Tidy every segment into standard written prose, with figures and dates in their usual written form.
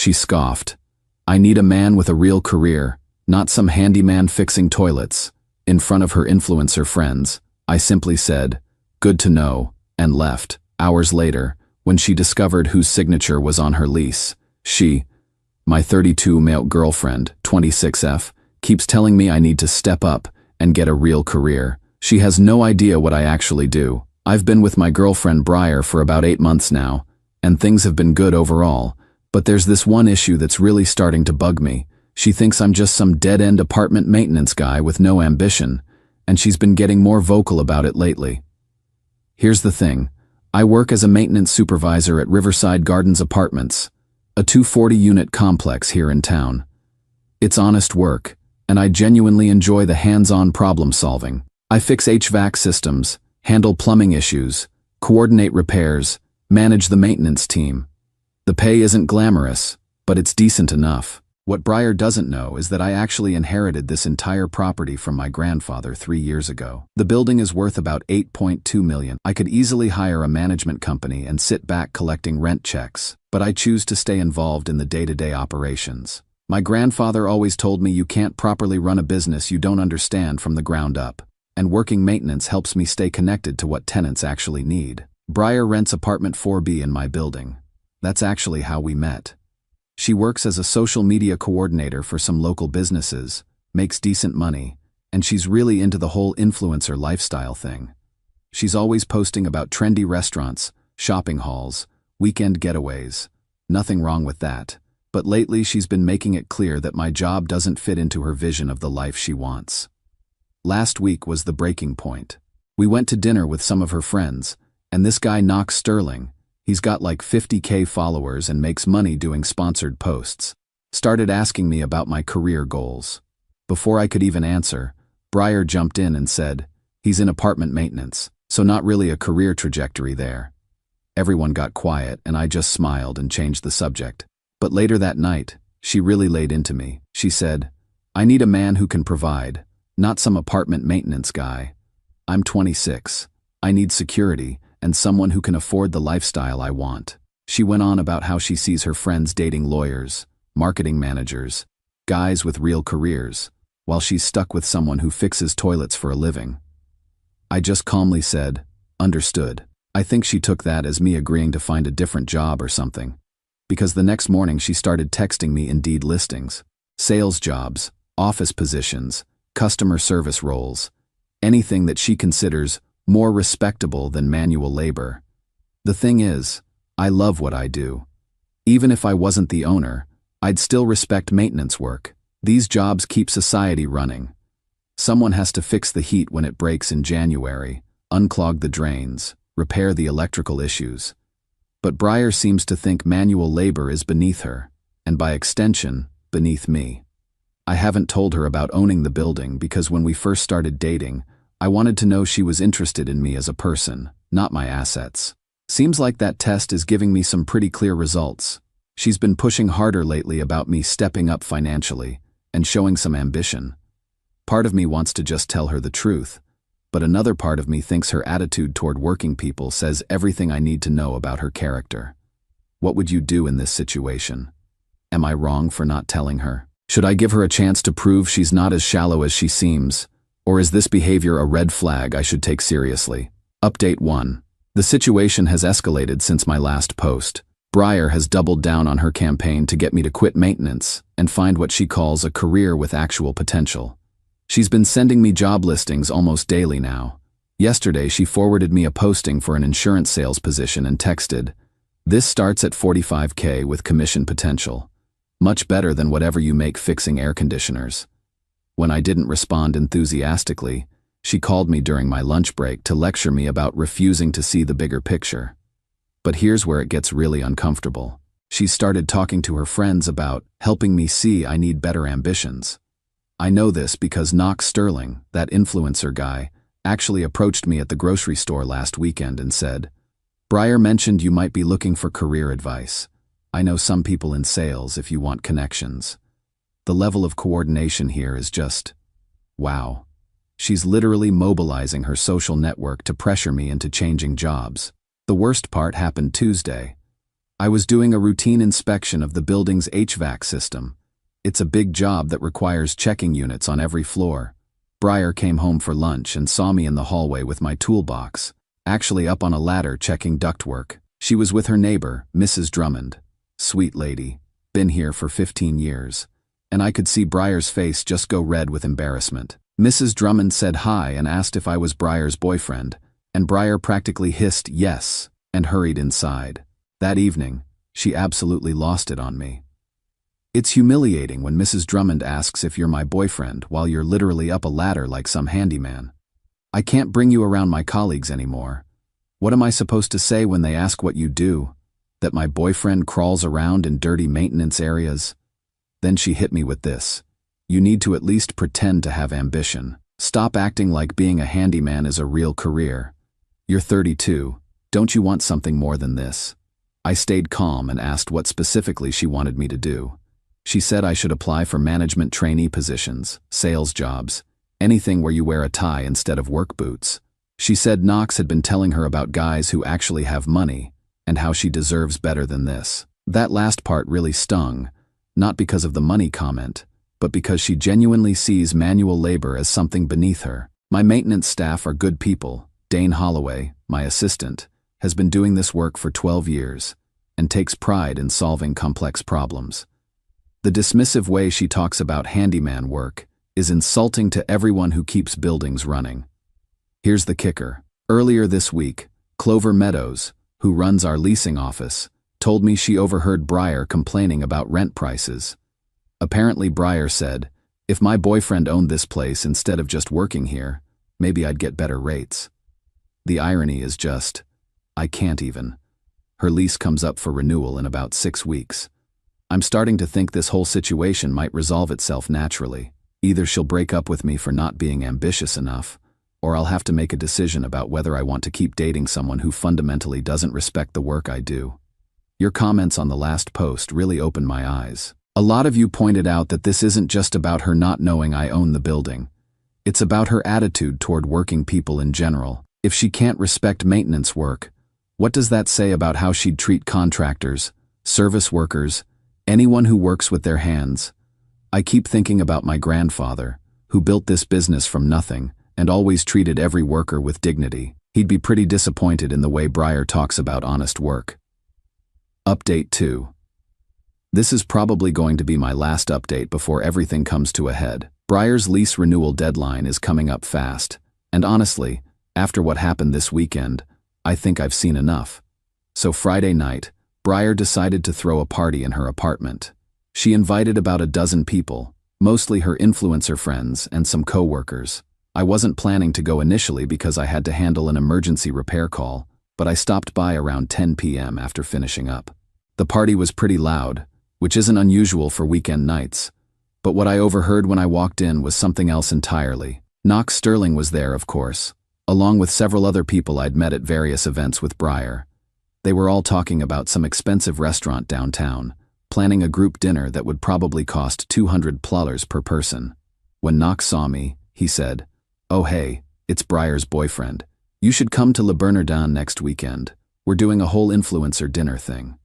She scoffed. "I need a man with a real career, not some handyman fixing toilets." In front of her influencer friends, I simply said, "Good to know," and left. Hours later, when she discovered whose signature was on her lease, my 32-male girlfriend, 26F, keeps telling me I need to step up and get a real career. She has no idea what I actually do. I've been with my girlfriend Briar for about 8 months now, and things have been good overall, but there's this one issue that's really starting to bug me. She thinks I'm just some dead-end apartment maintenance guy with no ambition, and she's been getting more vocal about it lately. Here's the thing. I work as a maintenance supervisor at Riverside Gardens Apartments, a 240-unit complex here in town. It's honest work, and I genuinely enjoy the hands-on problem-solving. I fix HVAC systems, handle plumbing issues, coordinate repairs, manage the maintenance team. The pay isn't glamorous, but it's decent enough. What Briar doesn't know is that I actually inherited this entire property from my grandfather 3 years ago. The building is worth about $8.2 million. I could easily hire a management company and sit back collecting rent checks, but I choose to stay involved in the day-to-day operations. My grandfather always told me you can't properly run a business you don't understand from the ground up, and working maintenance helps me stay connected to what tenants actually need. Briar rents apartment 4B in my building. That's actually how we met. She works as a social media coordinator for some local businesses, makes decent money, and she's really into the whole influencer lifestyle thing. She's always posting about trendy restaurants, shopping halls, weekend getaways. Nothing wrong with that, but lately she's been making it clear that my job doesn't fit into her vision of the life she wants. Last week was the breaking point. We went to dinner with some of her friends, and this guy Knox Sterling, he's got like 50K followers and makes money doing sponsored posts, started asking me about my career goals. Before I could even answer, Briar jumped in and said, he's in apartment maintenance, so not really a career trajectory there. Everyone got quiet and I just smiled and changed the subject. But later that night, she really laid into me. She said, "I need a man who can provide, not some apartment maintenance guy. I'm 26. I need security and someone who can afford the lifestyle I want." She went on about how she sees her friends dating lawyers, marketing managers, guys with real careers, while she's stuck with someone who fixes toilets for a living. I just calmly said, "Understood." I think she took that as me agreeing to find a different job or something, because the next morning she started texting me Indeed listings, sales jobs, office positions, customer service roles, anything that she considers more respectable than manual labor. The thing is, I love what I do. Even if I wasn't the owner, I'd still respect maintenance work. These jobs keep society running. Someone has to fix the heat when it breaks in January, unclog the drains, repair the electrical issues. But Briar seems to think manual labor is beneath her, and by extension, beneath me. I haven't told her about owning the building because when we first started dating, I wanted to know she was interested in me as a person, not my assets. Seems like that test is giving me some pretty clear results. She's been pushing harder lately about me stepping up financially and showing some ambition. Part of me wants to just tell her the truth, but another part of me thinks her attitude toward working people says everything I need to know about her character. What would you do in this situation? Am I wrong for not telling her? Should I give her a chance to prove she's not as shallow as she seems? Or is this behavior a red flag I should take seriously? Update 1. The situation has escalated since my last post. Briar has doubled down on her campaign to get me to quit maintenance and find what she calls a career with actual potential. She's been sending me job listings almost daily now. Yesterday she forwarded me a posting for an insurance sales position and texted, "This starts at 45K with commission potential. Much better than whatever you make fixing air conditioners." When I didn't respond enthusiastically, she called me during my lunch break to lecture me about refusing to see the bigger picture. But here's where it gets really uncomfortable. She started talking to her friends about helping me see I need better ambitions. I know this because Knox Sterling, that influencer guy, actually approached me at the grocery store last weekend and said, "Briar mentioned you might be looking for career advice. I know some people in sales if you want connections." The level of coordination here is just, wow. She's literally mobilizing her social network to pressure me into changing jobs. The worst part happened Tuesday. I was doing a routine inspection of the building's HVAC system. It's a big job that requires checking units on every floor. Briar came home for lunch and saw me in the hallway with my toolbox, actually up on a ladder checking ductwork. She was with her neighbor, Mrs. Drummond. Sweet lady, been here for 15 years. And I could see Briar's face just go red with embarrassment. Mrs. Drummond said hi and asked if I was Briar's boyfriend, and Briar practically hissed yes and hurried inside. That evening, she absolutely lost it on me. It's humiliating when Mrs. Drummond asks if you're my boyfriend while you're literally up a ladder like some handyman. I can't bring you around my colleagues anymore. What am I supposed to say when they ask what you do? That my boyfriend crawls around in dirty maintenance areas? Then she hit me with this. You need to at least pretend to have ambition. Stop acting like being a handyman is a real career. You're 32. Don't you want something more than this? I stayed calm and asked what specifically she wanted me to do. She said I should apply for management trainee positions, sales jobs, anything where you wear a tie instead of work boots. She said Knox had been telling her about guys who actually have money and how she deserves better than this. That last part really stung, not because of the money comment, but because she genuinely sees manual labor as something beneath her. My maintenance staff are good people. Dane Holloway, my assistant, has been doing this work for 12 years and takes pride in solving complex problems. The dismissive way she talks about handyman work is insulting to everyone who keeps buildings running. Here's the kicker. Earlier this week, Clover Meadows, who runs our leasing office, told me she overheard Briar complaining about rent prices. Apparently Briar said, if my boyfriend owned this place instead of just working here, maybe I'd get better rates. The irony is just, I can't even. Her lease comes up for renewal in about 6 weeks. I'm starting to think this whole situation might resolve itself naturally. Either she'll break up with me for not being ambitious enough, or I'll have to make a decision about whether I want to keep dating someone who fundamentally doesn't respect the work I do. Your comments on the last post really opened my eyes. A lot of you pointed out that this isn't just about her not knowing I own the building. It's about her attitude toward working people in general. If she can't respect maintenance work, what does that say about how she'd treat contractors, service workers, anyone who works with their hands? I keep thinking about my grandfather, who built this business from nothing and always treated every worker with dignity. He'd be pretty disappointed in the way Briar talks about honest work. Update 2. This is probably going to be my last update before everything comes to a head. Briar's lease renewal deadline is coming up fast, and honestly, after what happened this weekend, I think I've seen enough. So Friday night, Briar decided to throw a party in her apartment. She invited about a dozen people, mostly her influencer friends and some co-workers. I wasn't planning to go initially because I had to handle an emergency repair call, but I stopped by around 10 p.m. after finishing up. The party was pretty loud, which isn't unusual for weekend nights, but what I overheard when I walked in was something else entirely. Knox Sterling was there, of course, along with several other people I'd met at various events with Briar. They were all talking about some expensive restaurant downtown, planning a group dinner that would probably cost $200 per person. When Knox saw me, he said, "Oh hey, it's Briar's boyfriend. You should come to Le Bernardin next weekend. We're doing a whole influencer dinner thing."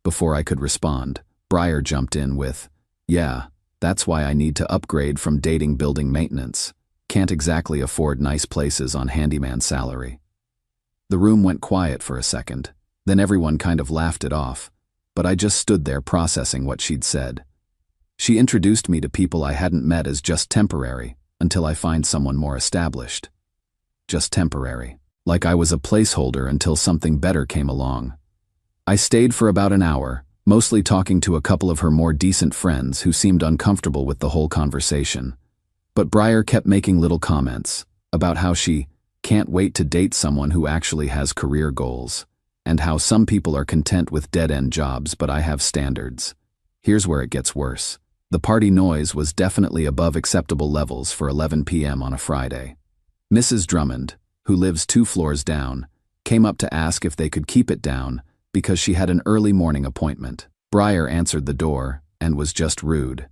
Before I could respond, Briar jumped in with, "Yeah, that's why I need to upgrade from dating building maintenance. Can't exactly afford nice places on handyman salary." The room went quiet for a second, then everyone kind of laughed it off, but I just stood there processing what she'd said. She introduced me to people I hadn't met as just temporary, until I find someone more established. Just temporary. Like I was a placeholder until something better came along. I stayed for about an hour, mostly talking to a couple of her more decent friends who seemed uncomfortable with the whole conversation. But Briar kept making little comments about how she can't wait to date someone who actually has career goals, and how some people are content with dead-end jobs, but I have standards. Here's where it gets worse. The party noise was definitely above acceptable levels for 11 p.m. on a Friday. Mrs. Drummond, who lives 2 floors down, came up to ask if they could keep it down because she had an early morning appointment. Briar answered the door and was just rude.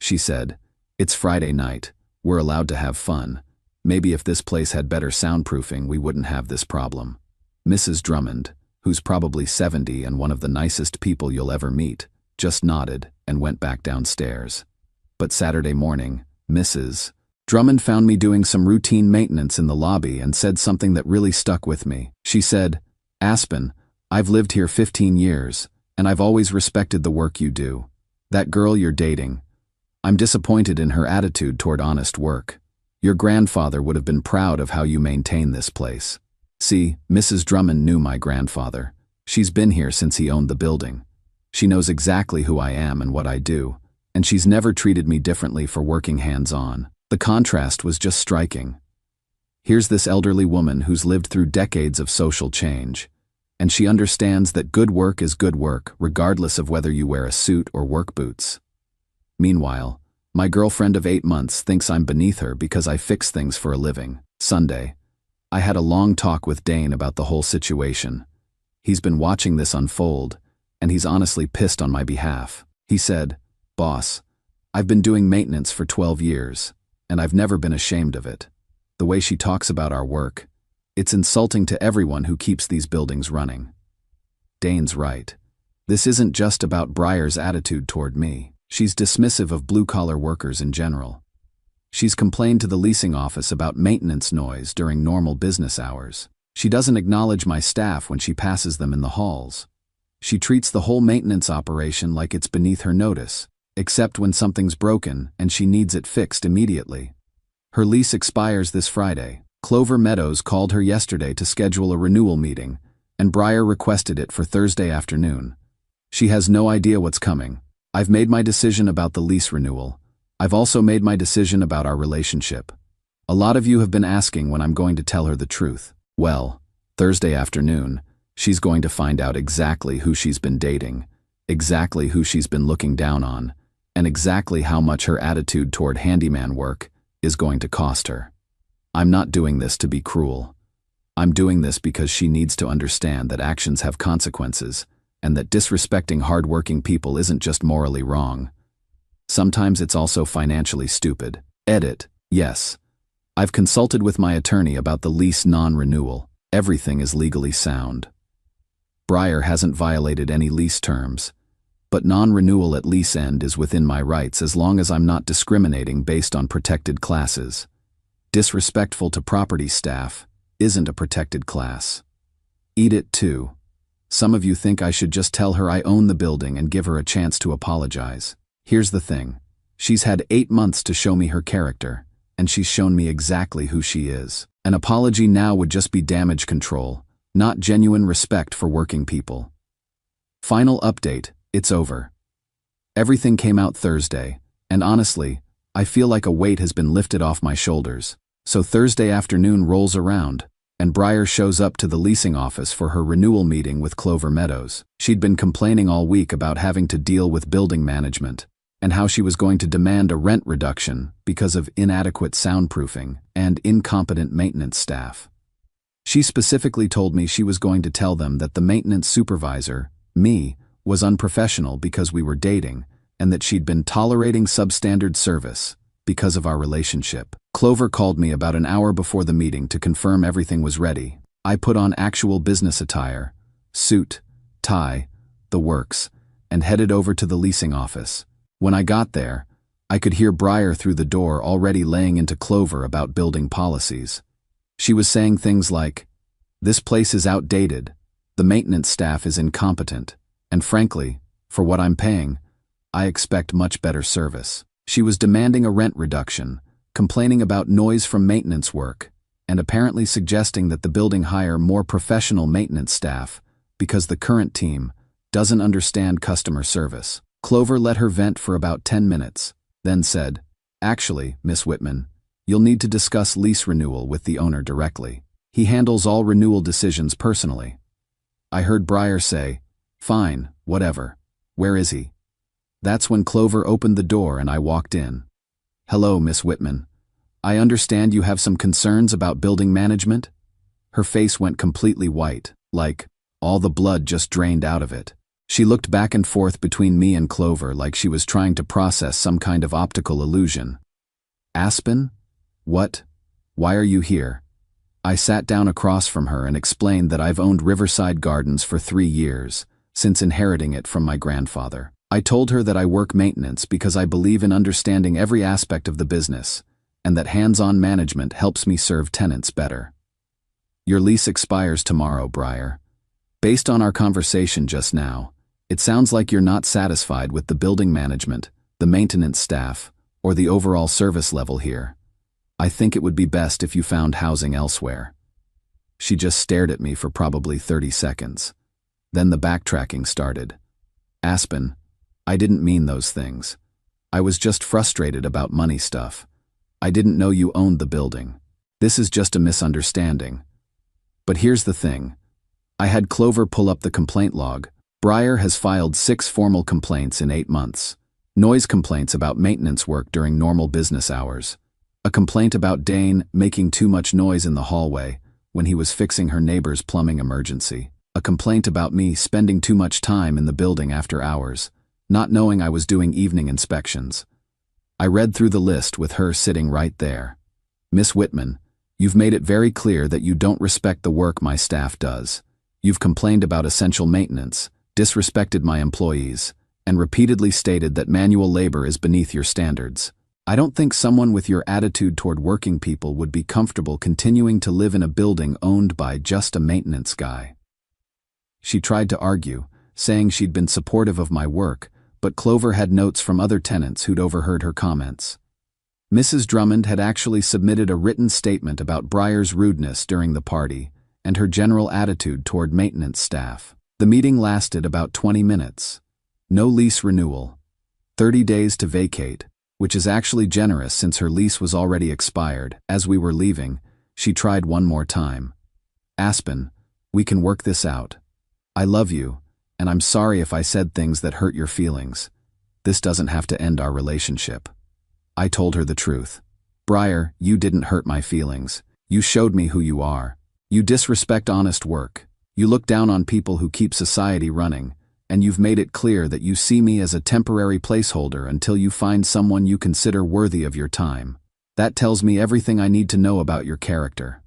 She said, "It's Friday night. We're allowed to have fun. Maybe if this place had better soundproofing, we wouldn't have this problem." Mrs. Drummond, who's probably 70 and one of the nicest people you'll ever meet, just nodded and went back downstairs. But Saturday morning, Mrs. Drummond found me doing some routine maintenance in the lobby and said something that really stuck with me. She said, "Aspen, I've lived here 15 years, and I've always respected the work you do. That girl you're dating, I'm disappointed in her attitude toward honest work. Your grandfather would have been proud of how you maintain this place." See, Mrs. Drummond knew my grandfather. She's been here since he owned the building. She knows exactly who I am and what I do, and she's never treated me differently for working hands-on. The contrast was just striking. Here's this elderly woman who's lived through decades of social change, and she understands that good work is good work, regardless of whether you wear a suit or work boots. Meanwhile, my girlfriend of 8 months thinks I'm beneath her because I fix things for a living. Sunday, I had a long talk with Dane about the whole situation. He's been watching this unfold, and he's honestly pissed on my behalf. He said, "Boss, I've been doing maintenance for 12 years, and I've never been ashamed of it. The way she talks about our work, it's insulting to everyone who keeps these buildings running." Dane's right. This isn't just about Briar's attitude toward me. She's dismissive of blue-collar workers in general. She's complained to the leasing office about maintenance noise during normal business hours. She doesn't acknowledge my staff when she passes them in the halls. She treats the whole maintenance operation like it's beneath her notice, except when something's broken and she needs it fixed immediately. Her lease expires this Friday. Clover Meadows called her yesterday to schedule a renewal meeting, and Briar requested it for Thursday afternoon. She has no idea what's coming. I've made my decision about the lease renewal. I've also made my decision about our relationship. A lot of you have been asking when I'm going to tell her the truth. Well, Thursday afternoon, she's going to find out exactly who she's been dating, exactly who she's been looking down on, and exactly how much her attitude toward handyman work is going to cost her. I'm not doing this to be cruel. I'm doing this because she needs to understand that actions have consequences, and that disrespecting hard-working people isn't just morally wrong. Sometimes it's also financially stupid. Edit. Yes. I've consulted with my attorney about the lease non-renewal. Everything is legally sound. Briar hasn't violated any lease terms, but non-renewal at lease end is within my rights as long as I'm not discriminating based on protected classes. Disrespectful to property staff isn't a protected class. Eat it too. Some of you think I should just tell her I own the building and give her a chance to apologize. Here's the thing. She's had 8 months to show me her character, and she's shown me exactly who she is. An apology now would just be damage control, not genuine respect for working people. Final update, it's over. Everything came out Thursday, and honestly, I feel like a weight has been lifted off my shoulders. So Thursday afternoon rolls around, and Briar shows up to the leasing office for her renewal meeting with Clover Meadows. She'd been complaining all week about having to deal with building management, and how she was going to demand a rent reduction because of inadequate soundproofing and incompetent maintenance staff. She specifically told me she was going to tell them that the maintenance supervisor, me, was unprofessional because we were dating, and that she'd been tolerating substandard service because of our relationship. Clover called me about an hour before the meeting to confirm everything was ready. I put on actual business attire, suit, tie, the works, and headed over to the leasing office. When I got there, I could hear Briar through the door already laying into Clover about building policies. She was saying things like, "This place is outdated, the maintenance staff is incompetent, and frankly, for what I'm paying, I expect much better service." She was demanding a rent reduction, complaining about noise from maintenance work, and apparently suggesting that the building hire more professional maintenance staff because the current team doesn't understand customer service. Clover let her vent for about 10 minutes, then said, "Actually, Miss Whitman, you'll need to discuss lease renewal with the owner directly. He handles all renewal decisions personally." I heard Briar say, "Fine, whatever. Where is he?" That's when Clover opened the door and I walked in. "Hello, Miss Whitman. I understand you have some concerns about building management?" Her face went completely white, like all the blood just drained out of it. She looked back and forth between me and Clover like she was trying to process some kind of optical illusion. "Aspen? What? Why are you here?" I sat down across from her and explained that I've owned Riverside Gardens for 3 years, since inheriting it from my grandfather. I told her that I work maintenance because I believe in understanding every aspect of the business, and that hands-on management helps me serve tenants better. Your lease expires tomorrow, Briar. Based on our conversation just now, it sounds like you're not satisfied with the building management, the maintenance staff, or the overall service level here. I think it would be best if you found housing elsewhere. She just stared at me for probably 30 seconds. Then the backtracking started. Aspen, I didn't mean those things. I was just frustrated about money stuff. I didn't know you owned the building. This is just a misunderstanding. But here's the thing. I had Clover pull up the complaint log. Briar has filed 6 formal complaints in 8 months. Noise complaints about maintenance work during normal business hours. A complaint about Dane making too much noise in the hallway when he was fixing her neighbor's plumbing emergency. A complaint about me spending too much time in the building after hours, not knowing I was doing evening inspections. I read through the list with her sitting right there. Miss Whitman, you've made it very clear that you don't respect the work my staff does. You've complained about essential maintenance, disrespected my employees, and repeatedly stated that manual labor is beneath your standards. I don't think someone with your attitude toward working people would be comfortable continuing to live in a building owned by just a maintenance guy. She tried to argue, saying she'd been supportive of my work, but Clover had notes from other tenants who'd overheard her comments. Mrs. Drummond had actually submitted a written statement about Briar's rudeness during the party and her general attitude toward maintenance staff. The meeting lasted about 20 minutes. No lease renewal. 30 days to vacate, which is actually generous since her lease was already expired. As we were leaving, she tried one more time. Aspen, we can work this out. I love you, and I'm sorry if I said things that hurt your feelings. This doesn't have to end our relationship. I told her the truth. Briar, you didn't hurt my feelings. You showed me who you are. You disrespect honest work. You look down on people who keep society running, and you've made it clear that you see me as a temporary placeholder until you find someone you consider worthy of your time. That tells me everything I need to know about your character.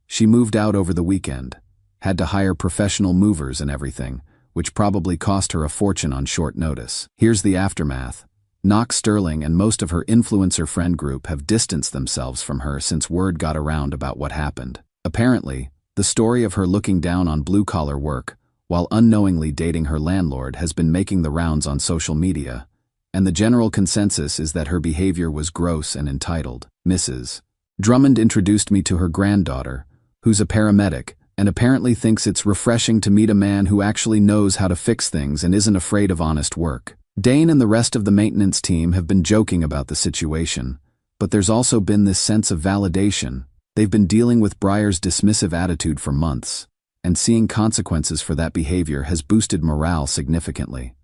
She moved out over the weekend, had to hire professional movers and everything, which probably cost her a fortune on short notice. Here's the aftermath. Knox Sterling and most of her influencer friend group have distanced themselves from her since word got around about what happened. Apparently, the story of her looking down on blue-collar work, while unknowingly dating her landlord, has been making the rounds on social media, and the general consensus is that her behavior was gross and entitled. Mrs. Drummond introduced me to her granddaughter, who's a paramedic, and apparently thinks it's refreshing to meet a man who actually knows how to fix things and isn't afraid of honest work. Dane and the rest of the maintenance team have been joking about the situation, but there's also been this sense of validation. They've been dealing with Briar's dismissive attitude for months, and seeing consequences for that behavior has boosted morale significantly.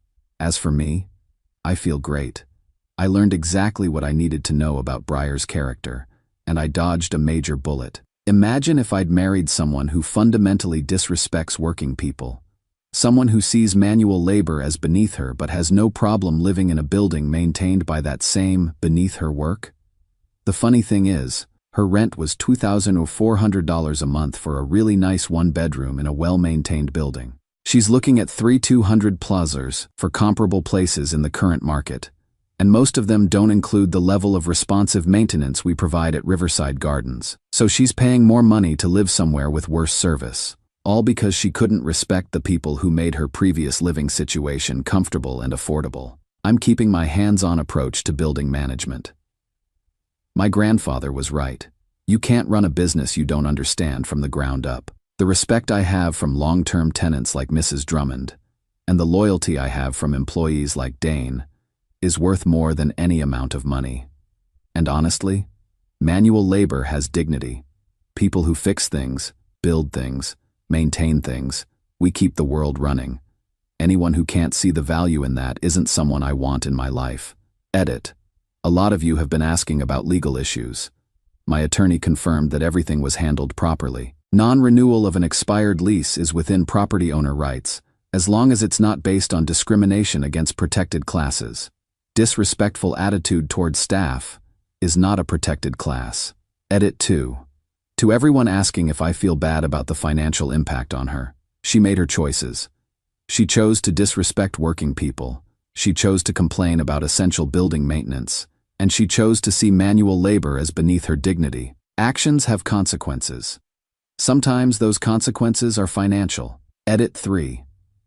As for me, I feel great. I learned exactly what I needed to know about Briar's character, and I dodged a major bullet. Imagine if I'd married someone who fundamentally disrespects working people. Someone who sees manual labor as beneath her but has no problem living in a building maintained by that same beneath her work. The funny thing is, her rent was $2,400 a month for a really nice one-bedroom in a well-maintained building. She's looking at 3,200 plazas for comparable places in the current market, and most of them don't include the level of responsive maintenance we provide at Riverside Gardens. So she's paying more money to live somewhere with worse service, all because she couldn't respect the people who made her previous living situation comfortable and affordable. I'm keeping my hands-on approach to building management. My grandfather was right. You can't run a business you don't understand from the ground up. The respect I have from long-term tenants like Mrs. Drummond, and the loyalty I have from employees like Dane, is worth more than any amount of money. And honestly, manual labor has dignity. People who fix things, build things, maintain things, we keep the world running. Anyone who can't see the value in that isn't someone I want in my life. Edit. A lot of you have been asking about legal issues. My attorney confirmed that everything was handled properly. Non-renewal of an expired lease is within property owner rights, as long as it's not based on discrimination against protected classes. Disrespectful attitude toward staff is not a protected class. Edit 2. To everyone asking if I feel bad about the financial impact on her, she made her choices. She chose to disrespect working people. She chose to complain about essential building maintenance. And she chose to see manual labor as beneath her dignity. Actions have consequences. Sometimes those consequences are financial. Edit 3.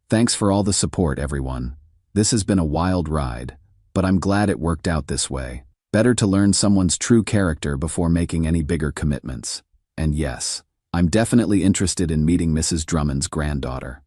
Thanks for all the support, everyone. This has been a wild ride, but I'm glad it worked out this way. Better to learn someone's true character before making any bigger commitments. And yes, I'm definitely interested in meeting Mrs. Drummond's granddaughter.